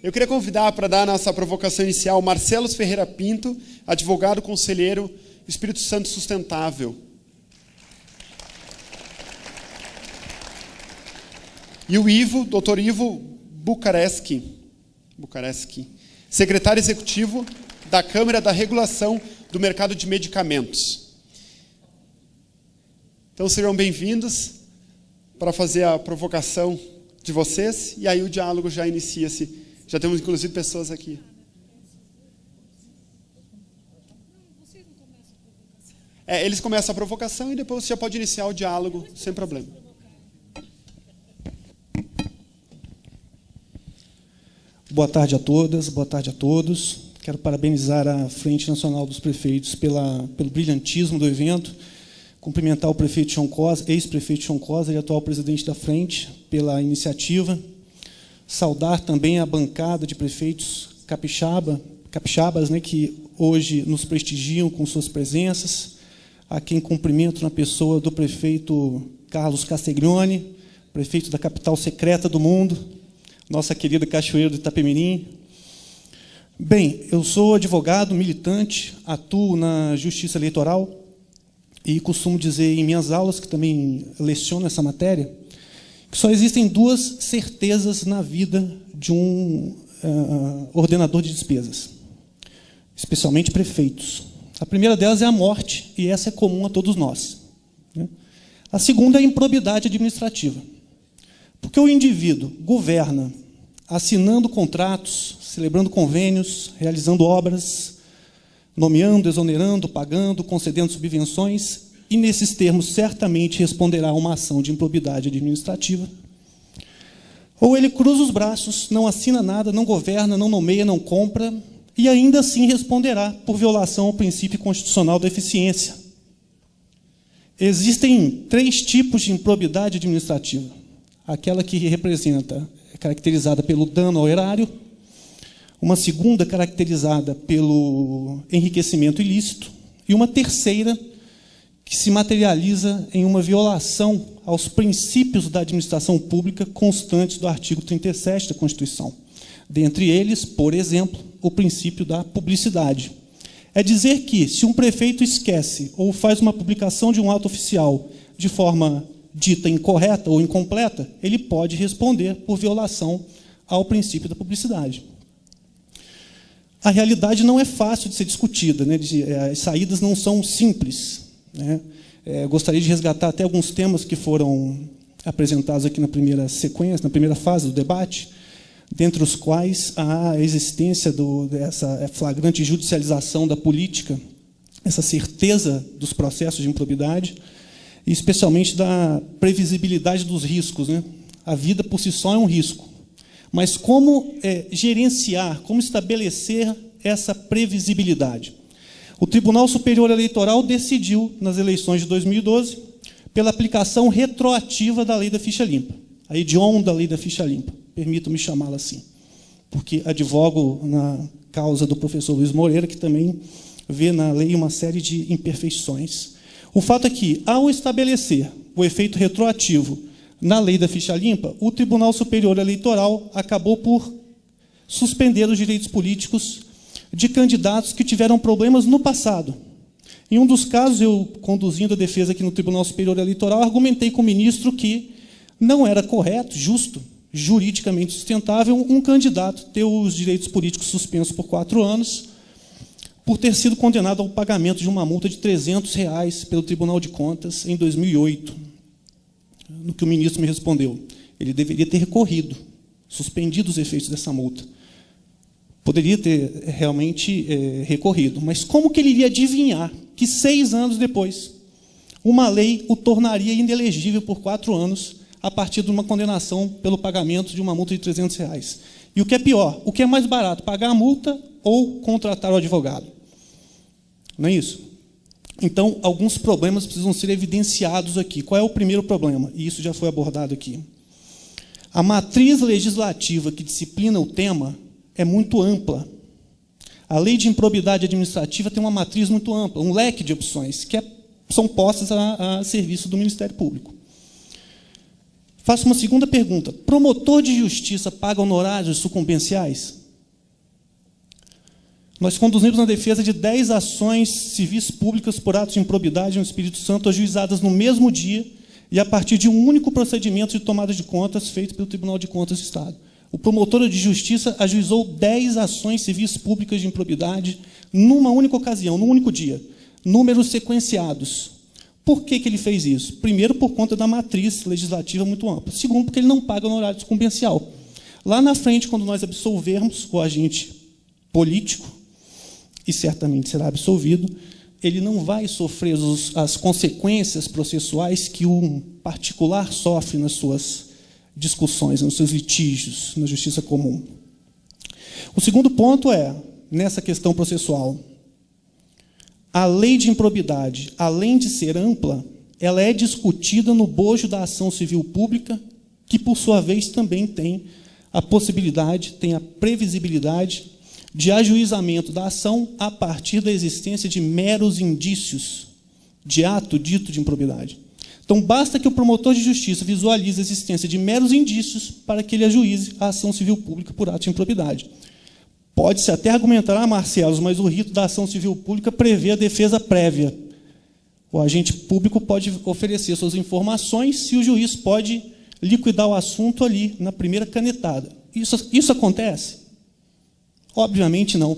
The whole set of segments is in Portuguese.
Eu queria convidar para dar a nossa provocação inicial Marcelo Ferreira Pinto, advogado conselheiro Espírito Santo Sustentável. E o Ivo, doutor Ivo Bucareschi, secretário executivo da Câmara da Regulação do Mercado de Medicamentos. Então sejam bem-vindos para fazer a provocação de vocês, e aí o diálogo já inicia-se. Já temos, inclusive, pessoas aqui. Eles começam a provocação e depois você já pode iniciar o diálogo, sem problema. Boa tarde a todas, boa tarde a todos. Quero parabenizar a Frente Nacional dos Prefeitos pelo brilhantismo do evento, cumprimentar o prefeito João Cosa, ex-prefeito João Cosa e atual presidente da Frente, pela iniciativa. Saudar também a bancada de prefeitos capixabas, né, que hoje nos prestigiam com suas presenças, a quem cumprimento na pessoa do prefeito Carlos Castiglione, prefeito da capital secreta do mundo, nossa querida Cachoeira do Itapemirim. Bem, eu sou advogado, militante, atuo na Justiça Eleitoral e costumo dizer em minhas aulas, que também leciono essa matéria, que só existem duas certezas na vida de um ordenador de despesas, especialmente prefeitos. A primeira delas é a morte, e essa é comum a todos nós. A segunda é a improbidade administrativa. Porque o indivíduo governa assinando contratos, celebrando convênios, realizando obras, nomeando, exonerando, pagando, concedendo subvenções, e, nesses termos, certamente responderá a uma ação de improbidade administrativa. Ou ele cruza os braços, não assina nada, não governa, não nomeia, não compra, e ainda assim responderá por violação ao princípio constitucional da eficiência. Existem 3 tipos de improbidade administrativa. Aquela que representa, é caracterizada pelo dano ao erário, uma segunda caracterizada pelo enriquecimento ilícito, e uma terceira que se materializa em uma violação aos princípios da administração pública constantes do artigo 37 da Constituição. Dentre eles, por exemplo, o princípio da publicidade. É dizer que, se um prefeito esquece ou faz uma publicação de um ato oficial de forma dita incorreta ou incompleta, ele pode responder por violação ao princípio da publicidade. A realidade não é fácil de ser discutida, né? As saídas não são simples, né? Gostaria de resgatar até alguns temas que foram apresentados aqui na primeira sequência, na primeira fase do debate, dentre os quais a existência dessa flagrante judicialização da política, essa certeza dos processos de improbidade, e especialmente da previsibilidade dos riscos, né? A vida por si só é um risco, mas como gerenciar, como estabelecer essa previsibilidade? O Tribunal Superior Eleitoral decidiu, nas eleições de 2012, pela aplicação retroativa da lei da ficha limpa, a hedionda lei da ficha limpa, permitam-me chamá-la assim, porque advogo na causa do professor Luiz Moreira, que também vê na lei uma série de imperfeições. O fato é que, ao estabelecer o efeito retroativo na lei da ficha limpa, o Tribunal Superior Eleitoral acabou por suspender os direitos políticos de candidatos que tiveram problemas no passado. Em um dos casos, eu, conduzindo a defesa aqui no Tribunal Superior Eleitoral, argumentei com o ministro que não era correto, justo, juridicamente sustentável, um candidato ter os direitos políticos suspensos por 4 anos, por ter sido condenado ao pagamento de uma multa de R$300 pelo Tribunal de Contas em 2008. No que o ministro me respondeu, ele deveria ter recorrido, suspendido os efeitos dessa multa. Poderia ter realmente recorrido, mas como que ele iria adivinhar que 6 anos depois uma lei o tornaria inelegível por 4 anos a partir de uma condenação pelo pagamento de uma multa de R$300? E o que é pior, o que é mais barato, pagar a multa ou contratar o advogado? Não é isso? Então, alguns problemas precisam ser evidenciados aqui. Qual é o primeiro problema? E isso já foi abordado aqui. A matriz legislativa que disciplina o tema é muito ampla. A lei de improbidade administrativa tem uma matriz muito ampla, um leque de opções, que são postas a serviço do Ministério Público. Faço uma segunda pergunta. Promotor de justiça paga honorários sucumbenciais? Nós conduzimos na defesa de 10 ações civis públicas por atos de improbidade no Espírito Santo, ajuizadas no mesmo dia e a partir de um único procedimento de tomada de contas feito pelo Tribunal de Contas do Estado. O promotor de justiça ajuizou 10 ações civis públicas de improbidade numa única ocasião, num único dia. Números sequenciados. Por que ele fez isso? Primeiro, por conta da matriz legislativa muito ampla. Segundo, porque ele não paga honorário sucumbencial. Lá na frente, quando nós absolvermos o agente político, e certamente será absolvido, ele não vai sofrer as consequências processuais que um particular sofre nas suas discussões, nos seus litígios, na justiça comum. O segundo ponto é, nessa questão processual, a lei de improbidade, além de ser ampla, ela é discutida no bojo da ação civil pública, que, por sua vez, também tem a possibilidade, tem a previsibilidade de ajuizamento da ação a partir da existência de meros indícios de ato dito de improbidade. Então, basta que o promotor de justiça visualize a existência de meros indícios para que ele ajuize a ação civil pública por ato de improbidade. Pode-se até argumentar, Marcelo, mas o rito da ação civil pública prevê a defesa prévia. O agente público pode oferecer suas informações e o juiz pode liquidar o assunto ali, na primeira canetada. Isso acontece? Obviamente não.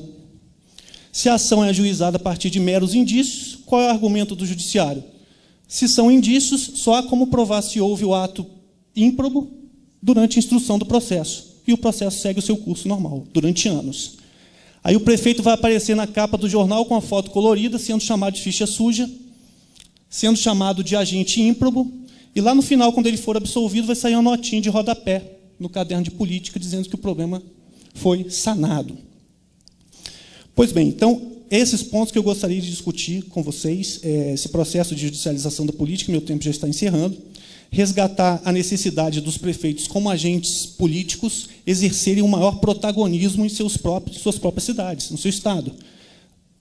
Se a ação é ajuizada a partir de meros indícios, qual é o argumento do judiciário? Se são indícios, só há como provar se houve o ato ímprobo durante a instrução do processo. E o processo segue o seu curso normal, durante anos. Aí o prefeito vai aparecer na capa do jornal com a foto colorida, sendo chamado de ficha suja, sendo chamado de agente ímprobo, e lá no final, quando ele for absolvido, vai sair uma notinha de rodapé no caderno de política, dizendo que o problema foi sanado. Pois bem, então, esses pontos que eu gostaria de discutir com vocês, esse processo de judicialização da política, meu tempo já está encerrando, resgatar a necessidade dos prefeitos, como agentes políticos, exercerem um maior protagonismo em suas próprias cidades, no seu Estado.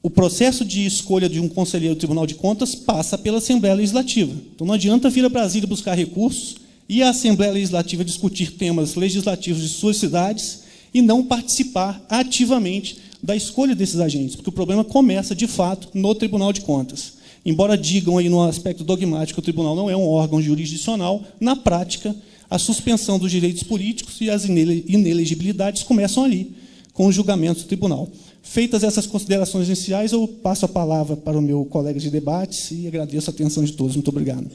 O processo de escolha de um conselheiro do Tribunal de Contas passa pela Assembleia Legislativa. Então, não adianta vir a Brasília buscar recursos e a Assembleia Legislativa discutir temas legislativos de suas cidades e não participar ativamente da escolha desses agentes, porque o problema começa, de fato, no Tribunal de Contas. Embora digam aí no aspecto dogmático que o tribunal não é um órgão jurisdicional, na prática, a suspensão dos direitos políticos e as inelegibilidades começam ali, com os julgamentos do tribunal. Feitas essas considerações iniciais, eu passo a palavra para o meu colega de debates e agradeço a atenção de todos. Muito obrigado.